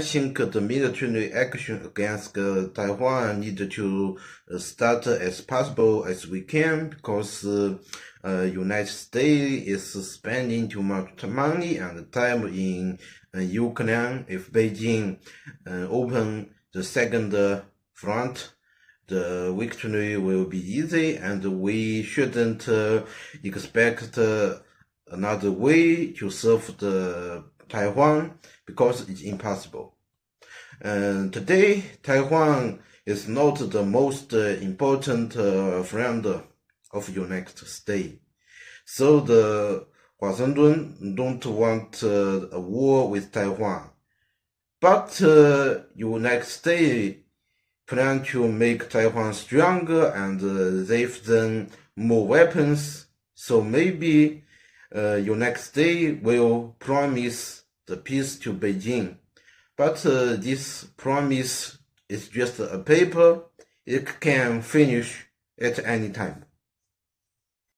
think the military action against Taiwan need to start as possible as we can, because United States is spending too much money and time in Ukraine. If Beijing open the second front, the victory will be easy, and we shouldn't expect another way to serve the Taiwan, because it's impossible. Today, Taiwan is not the most important friend of United States. So the Washington don't want a war with Taiwan. But United States plan to make Taiwan stronger and give them more weapons. So maybe United States will promise the peace to Beijing. But this promise is just a paper. It can finish at any time.